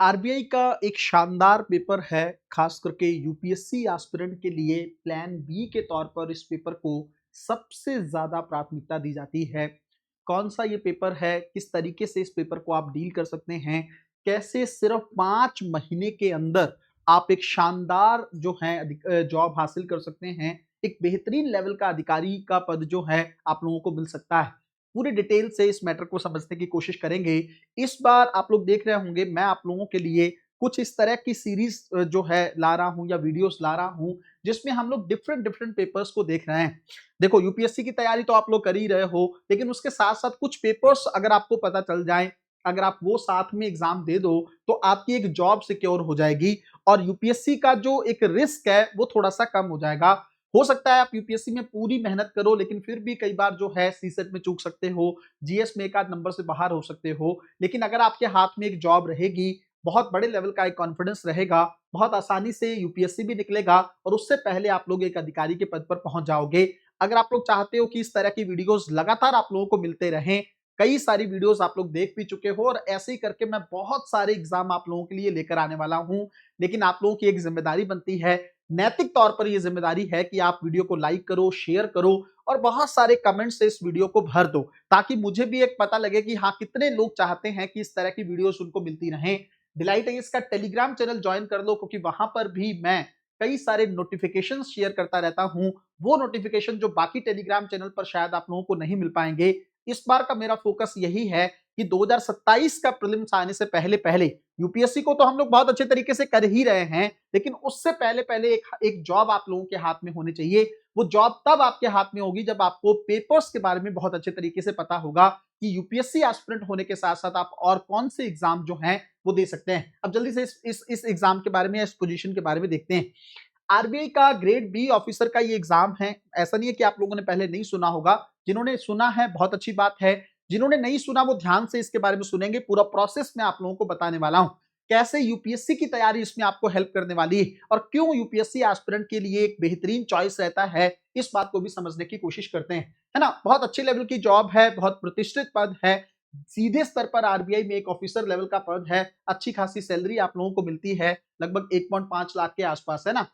RBI का एक शानदार पेपर है, खास करके यूपीएससी एस्पिरेंट के लिए प्लान बी के तौर पर इस पेपर को सबसे ज्यादा प्राथमिकता दी जाती है। कौन सा ये पेपर है, किस तरीके से इस पेपर को आप डील कर सकते हैं, कैसे सिर्फ 5 महीने के अंदर आप एक शानदार जो है जॉब हासिल कर सकते हैं, एक बेहतरीन लेवल का अधिकारी का पद जो है आप लोगों को मिल सकता है। पूरी डिटेल से इस मैटर को समझने की कोशिश करेंगे। इस बार आप लोग देख रहे होंगे मैं आप लोगों के लिए कुछ इस तरह की सीरीज जो है ला रहा हूं या वीडियोस ला रहा हूं, जिसमें हम लोग डिफरेंट डिफरेंट पेपर्स को देख रहे हैं। देखो, यूपीएससी की तैयारी तो आप लोग कर ही रहे हो, लेकिन उसके साथ साथ कुछ पेपर्स अगर आपको पता चल जाए, अगर आप वो साथ में एग्जाम दे दो, तो आपकी एक जॉब सिक्योर हो जाएगी और यूपीएससी का जो एक रिस्क है वो थोड़ा सा कम हो जाएगा। हो सकता है आप यूपीएससी में पूरी मेहनत करो, लेकिन फिर भी कई बार जो है सीसेट में चूक सकते हो, जीएस में एक आध नंबर से बाहर हो सकते हो। लेकिन अगर आपके हाथ में एक जॉब रहेगी, बहुत बड़े लेवल का एक कॉन्फिडेंस रहेगा, बहुत आसानी से यूपीएससी भी निकलेगा और उससे पहले आप लोग एक अधिकारी के पद पर पहुंच जाओगे। अगर आप लोग चाहते हो कि इस तरह की वीडियोस लगातार आप लोगों को मिलते रहें, कई सारी वीडियोस आप लोग देख भी चुके हो और ऐसे ही करके मैं बहुत सारे एग्जाम आप लोगों के लिए लेकर आने वाला हूं। लेकिन आप लोगों की एक जिम्मेदारी बनती है, नैतिक तौर पर यह जिम्मेदारी है कि आप वीडियो को लाइक करो, शेयर करो और बहुत सारे कमेंट से इस वीडियो को भर दो, ताकि मुझे भी एक पता लगे कि हाँ, कितने लोग चाहते हैं कि इस तरह की वीडियोस उनको मिलती रहें। डिलाइट आईएएस का टेलीग्राम चैनल ज्वाइन कर लो, क्योंकि वहां पर भी मैं कई सारे नोटिफिकेशन शेयर करता रहता हूं। वो नोटिफिकेशन जो बाकी टेलीग्राम चैनल पर शायद आप लोगों को नहीं मिल पाएंगे। इस बार का मेरा फोकस यही है कि 2027 का प्रीलिम्स आने से पहले पहले, यूपीएससी को तो हम लोग बहुत अच्छे तरीके से कर ही रहे हैं, लेकिन उससे पहले पहले एक जॉब आप लोगों के हाथ में होनी चाहिए। वो जॉब तब आपके हाथ में होगी जब आपको पेपर्स के बारे में बहुत अच्छे तरीके से पता होगा कि यूपीएससी एस्पिरेंट होने के साथ साथ आप और कौन से एग्जाम जो हैं वो दे सकते हैं। अब जल्दी से इस एग्जाम के बारे में, इस पोजीशन के बारे में देखते हैं। आरबीआई का ग्रेड बी ऑफिसर का ये एग्जाम है। ऐसा नहीं है कि आप लोगों ने पहले नहीं सुना होगा, जिन्होंने सुना है बहुत अच्छी बात है, जिन्होंने नहीं सुना वो ध्यान से इसके बारे में सुनेंगे। पूरा प्रोसेस मैं आप लोगों को बताने वाला हूं, कैसे यूपीएससी की तैयारी इसमें आपको हेल्प करने वाली है और क्यों यूपीएससी एस्पिरेंट के लिए एक बेहतरीन चॉइस रहता है, इस बात को भी समझने की कोशिश करते हैं, है ना। बहुत अच्छे लेवल की जॉब है, बहुत प्रतिष्ठित पद है, सीधे स्तर पर आरबीआई में एक ऑफिसर लेवल का पद है, अच्छी खासी सैलरी आप लोगों को मिलती है, लगभग 1.5 लाख के आसपास, है ना।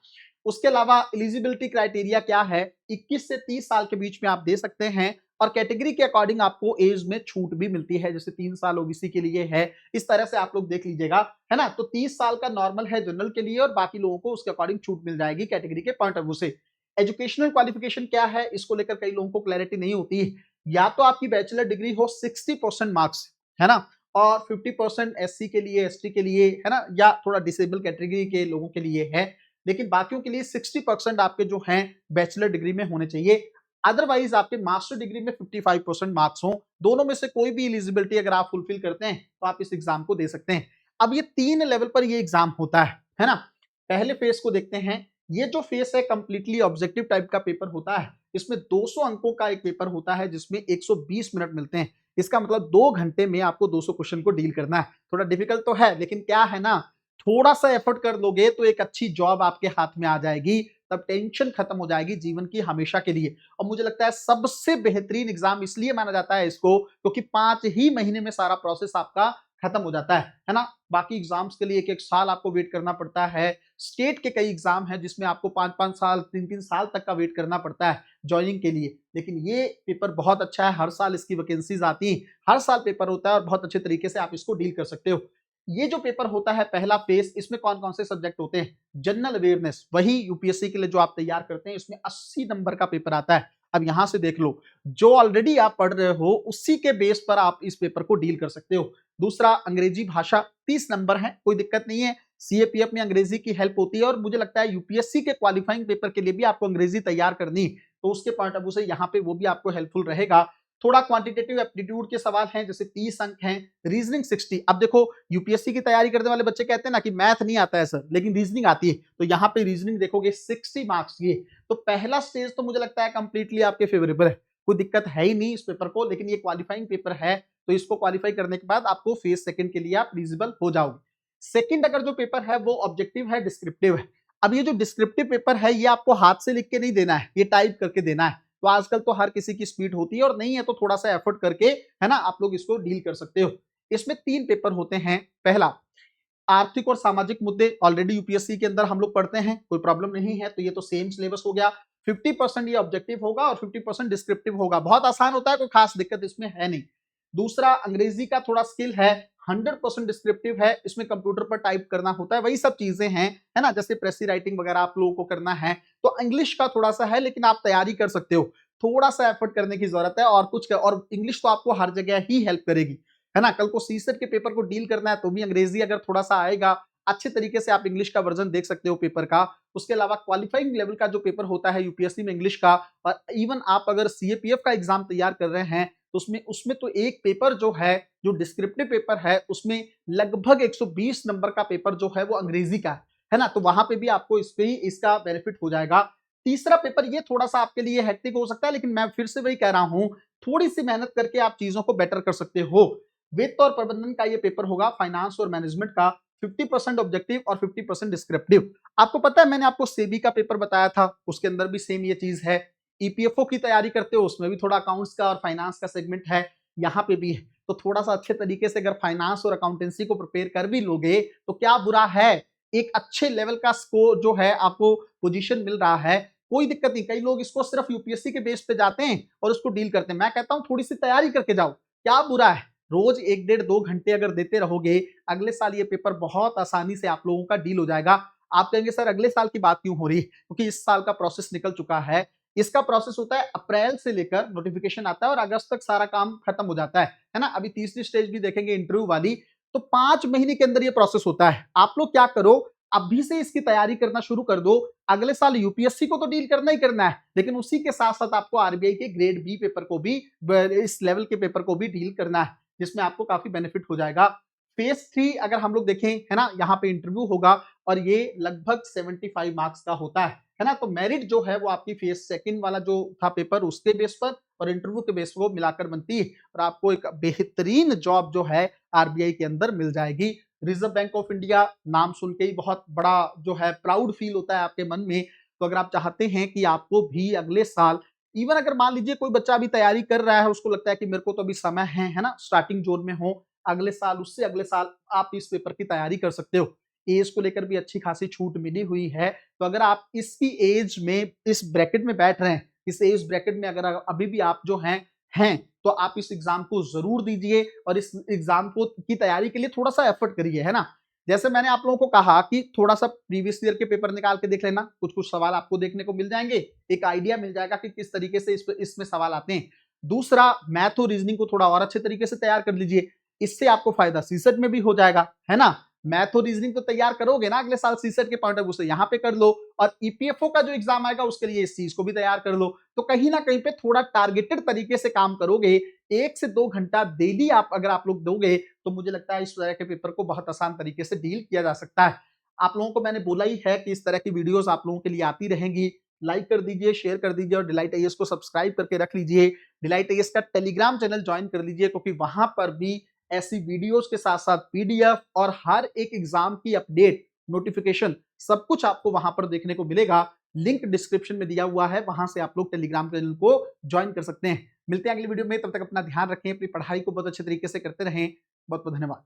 उसके अलावा एलिजिबिलिटी क्राइटेरिया क्या है, 21 से 30 साल के बीच में आप दे सकते हैं और कैटेगरी के अकॉर्डिंग आपको एज में छूट भी मिलती है, जैसे 3 साल ओबीसी के लिए है, इस तरह से आप लोग देख लीजिएगा, है ना। तो 30 साल का नॉर्मल है जनरल के लिए और बाकी लोगों को उसके अकॉर्डिंग छूट मिल जाएगी कैटेगरी के पॉइंट ऑफ व्यू से। एजुकेशनल क्वालिफिकेशन क्या है, इसको लेकर कई लोगों को क्लैरिटी नहीं होती है। या तो आपकी बैचलर डिग्री हो 60% मार्क्स, है ना, और 50% एससी के लिए, एसटी के लिए, है ना, या थोड़ा डिसेबल कैटेगरी के लोगों के लिए है। लेकिन बाकियों के लिए 60% आपके जो हैं बैचलर डिग्री में होने चाहिए। अदरवाइज आपके मास्टर डिग्री में 55% मार्क्स हो। दोनों में से कोई भी एलिजिबिलिटी अगर आप फुलफिल करते हैं तो आप इस एग्जाम को दे सकते हैं। अब ये 3 लेवल पर ये एग्जाम होता है ना। पहले फेज को देखते हैं। ये जो फेज है कंप्लीटली ऑब्जेक्टिव टाइप का पेपर होता है। इसमें 200 अंकों का एक पेपर होता है, जिसमें 120 मिनट मिलते हैं। इसका मतलब 2 घंटे में आपको 200 क्वेश्चन को डील करना है। थोड़ा डिफिकल्ट तो है, लेकिन क्या है ना, थोड़ा सा एफर्ट कर लोगे तो एक अच्छी जॉब आपके हाथ में आ जाएगी, तब टेंशन खत्म हो जाएगी जीवन की हमेशा के लिए। और मुझे लगता है सबसे बेहतरीन एग्जाम इसलिए माना जाता है इसको, क्योंकि 5 ही महीने में सारा प्रोसेस आपका खत्म हो जाता है ना। बाकी एग्जाम्स के लिए एक एक साल आपको वेट करना पड़ता है। स्टेट के कई एग्जाम है जिसमें आपको 5-5 साल, 3-3 साल तक का वेट करना पड़ता है ज्वाइनिंग के लिए। लेकिन ये पेपर बहुत अच्छा है, हर साल इसकी वैकेंसीज आती है, हर साल पेपर होता है और बहुत अच्छे तरीके से आप इसको डील कर सकते हो। ये जो पेपर होता है पहला फेज, इसमें कौन कौन से सब्जेक्ट होते हैं, जनरल अवेयरनेस, वही यूपीएससी के लिए जो आप तैयार करते हैं, इसमें 80 नंबर का पेपर आता है। अब यहां से देख लो, जो ऑलरेडी आप पढ़ रहे हो उसी के बेस पर आप इस पेपर को डील कर सकते हो। दूसरा, अंग्रेजी भाषा 30 नंबर है, कोई दिक्कत नहीं है, सीएपीएफ में अंग्रेजी की हेल्प होती है और मुझे लगता है यूपीएससी के क्वालिफाइंग पेपर के लिए भी आपको अंग्रेजी तैयार करनी, तो उसके पॉइंट ऑफ व्यू से यहाँ पे वो भी आपको हेल्पफुल रहेगा। थोड़ा क्वांटिटेटिव एप्टीट्यूड के सवाल हैं, जैसे 30 अंक हैं, रीजनिंग 60। अब देखो, यूपीएससी की तैयारी करने वाले बच्चे कहते हैं ना कि मैथ नहीं आता है सर, लेकिन रीजनिंग आती है, तो यहाँ पे रीजनिंग देखोगे 60 मार्क्स की। तो पहला स्टेज तो मुझे लगता है कंप्लीटली आपके फेवरेबल है, कोई दिक्कत है ही नहीं इस पेपर को। लेकिन ये क्वालिफाइंग पेपर है, तो इसको क्वालिफाई करने के बाद आपको फेज सेकंड के लिए आप एलिजिबल हो जाओगे। सेकंड अगर जो पेपर है वो ऑब्जेक्टिव है, डिस्क्रिप्टिव है। अब ये जो डिस्क्रिप्टिव पेपर है, ये आपको हाथ से लिख के नहीं देना है, ये टाइप करके देना है। तो आजकल तो हर किसी की स्पीड होती है, और नहीं है तो थोड़ा सा एफर्ट करके, है ना, आप लोग इसको डील कर सकते हो। इसमें 3 पेपर होते हैं। पहला, आर्थिक और सामाजिक मुद्दे ऑलरेडी यूपीएससी के अंदर हम लोग पढ़ते हैं, कोई प्रॉब्लम नहीं है, तो ये तो सेम सिलेबस हो गया। 50% ये ऑब्जेक्टिव होगा और 50% डिस्क्रिप्टिव होगा, बहुत आसान होता है, कोई खास दिक्कत इसमें है नहीं। दूसरा, अंग्रेजी का थोड़ा स्किल है, 100% डिस्क्रिप्टिव है, इसमें कंप्यूटर पर टाइप करना होता है, वही सब चीजें हैं, है ना, जैसे प्रेसी राइटिंग वगैरह आप लोगों को करना है। तो इंग्लिश का थोड़ा सा है, लेकिन आप तैयारी कर सकते हो, थोड़ा सा एफर्ट करने की जरूरत है और कुछ और इंग्लिश तो आपको हर जगह ही हेल्प करेगी, है ना। कल को सीसेट के पेपर को डील करना है तो भी अंग्रेजी अगर थोड़ा सा आएगा, अच्छे तरीके से आप इंग्लिश का वर्जन देख सकते हो पेपर का। उसके अलावा क्वालिफाइंग लेवल का जो पेपर होता है यूपीएससी में इंग्लिश का, और इवन आप अगर सीएपीएफ का एग्जाम तैयार कर रहे हैं तो उसमें तो एक पेपर जो है, जो डिस्क्रिप्टिव पेपर है, उसमें लगभग 120 नंबर का पेपर जो है वो अंग्रेजी का है ना। तो वहां पे भी आपको इस पे ही इसका बेनिफिट हो जाएगा। तीसरा पेपर ये थोड़ा सा आपके लिए हेक्टिक हो सकता है, लेकिन मैं फिर से वही कह रहा हूं, थोड़ी सी मेहनत करके आप चीजों को बेटर कर सकते हो। वित्त और प्रबंधन का ये पेपर होगा, फाइनेंस और मैनेजमेंट का, 50% ऑब्जेक्टिव और 50% डिस्क्रिप्टिव। आपको पता है मैंने आपको सेबी का पेपर बताया था, उसके अंदर भी सेम ये चीज है। ईपीएफओ की तैयारी करते हो, उसमें भी थोड़ा अकाउंट्स का और फाइनेंस का सेगमेंट है, यहाँ पे भी है। तो थोड़ा सा अच्छे तरीके से अगर फाइनेंस और अकाउंटेंसी को प्रिपेयर कर भी लोगे तो क्या बुरा है, एक अच्छे लेवल का स्कोर जो है आपको पोजीशन मिल रहा है, कोई दिक्कत नहीं। कई लोग इसको सिर्फ यूपीएससी के बेस पे जाते हैं और उसको डील करते हैं, मैं कहता हूं थोड़ी सी तैयारी करके जाओ, क्या बुरा है। रोज 1 डेढ़ 2 घंटे अगर देते रहोगे, अगले साल ये पेपर बहुत आसानी से आप लोगों का डील हो जाएगा। आप कहेंगे सर अगले साल की बात क्यों हो रही है, क्योंकि इस साल का प्रोसेस निकल चुका है। इसका प्रोसेस होता है अप्रैल से लेकर नोटिफिकेशन आता है और अगस्त तक सारा काम खत्म हो जाता है ना। अभी तीसरी स्टेज भी देखेंगे इंटरव्यू वाली, तो 5 महीने के अंदर ये प्रोसेस होता है। आप लोग क्या करो, अभी से इसकी तैयारी करना शुरू कर दो, अगले साल यूपीएससी को तो डील करना ही करना है, लेकिन उसी के साथ साथ आपको आरबीआई के ग्रेड बी पेपर को भी, इस लेवल के पेपर को भी डील करना है, जिसमें आपको काफी बेनिफिट हो जाएगा। फेज 3 अगर हम लोग देखें, है ना, यहाँ पे इंटरव्यू होगा और ये लगभग 75 मार्क्स का होता है ना। तो मेरिट जो है वो आपकी फेज सेकंड वाला जो था पेपर उसके बेस पर और इंटरव्यू के बेस पर मिलाकर बनती है, और आपको एक बेहतरीन जॉब जो है आरबीआई के अंदर मिल जाएगी। रिजर्व बैंक ऑफ इंडिया नाम सुन के ही बहुत बड़ा जो है प्राउड फील होता है आपके मन में। तो अगर आप चाहते हैं कि आपको भी अगले साल, इवन अगर मान लीजिए कोई बच्चा अभी तैयारी कर रहा है, उसको लगता है कि मेरे को तो अभी समय है ना, स्टार्टिंग जोन में हो, अगले साल उससे अगले साल आप इस पेपर की तैयारी कर सकते हो। एज को लेकर भी अच्छी खासी छूट मिली हुई है, तो अगर आप इसकी एज में, इस ब्रैकेट में बैठ रहे हैं, इस एज ब्रैकेट में अगर अभी भी आप जो हैं तो आप इस एग्जाम को जरूर दीजिए और इस एग्जाम को की तैयारी के लिए थोड़ा सा एफर्ट करिए, है ना। जैसे मैंने आप लोगों को कहा कि थोड़ा सा प्रीवियस ईयर के पेपर निकाल के देख लेना, कुछ कुछ सवाल आपको देखने को मिल जाएंगे, एक आइडिया मिल जाएगा कि किस तरीके से इसमें सवाल आते हैं। दूसरा, मैथ और रीजनिंग को थोड़ा और अच्छे तरीके से तैयार कर लीजिए, इससे आपको फायदा सीसेट में भी हो जाएगा, है ना। मैथ और रीजनिंग तो तैयार करोगे ना अगले साल सीसेट के पॉइंट ऑफ व्यू से, यहाँ पे कर लो, और ईपीएफओ का जो एग्जाम आएगा उसके लिए इस चीज को भी तैयार कर लो। तो कहीं ना कहीं पे थोड़ा टारगेटेड तरीके से काम करोगे, 1 से 2 घंटा डेली आप अगर आप लोग दोगे, तो मुझे लगता है इस तरह के पेपर को बहुत आसान तरीके से डील किया जा सकता है। आप लोगों को मैंने बोला ही है कि इस तरह की वीडियोस आप लोगों के लिए आती रहेंगी। लाइक कर दीजिए, शेयर कर दीजिए और डिलाइट आईएएस को सब्सक्राइब करके रख लीजिए। डिलाइट आईएएस का टेलीग्राम चैनल ज्वाइन कर लीजिए, क्योंकि वहां पर भी ऐसी वीडियोस के साथ साथ पीडीएफ और हर एक एग्जाम की अपडेट, नोटिफिकेशन, सब कुछ आपको वहां पर देखने को मिलेगा। लिंक डिस्क्रिप्शन में दिया हुआ है, वहां से आप लोग टेलीग्राम चैनल को ज्वाइन कर सकते हैं। मिलते हैं अगली वीडियो में, तब तक अपना ध्यान रखें, अपनी पढ़ाई को बहुत अच्छे तरीके से करते रहें। बहुत बहुत धन्यवाद।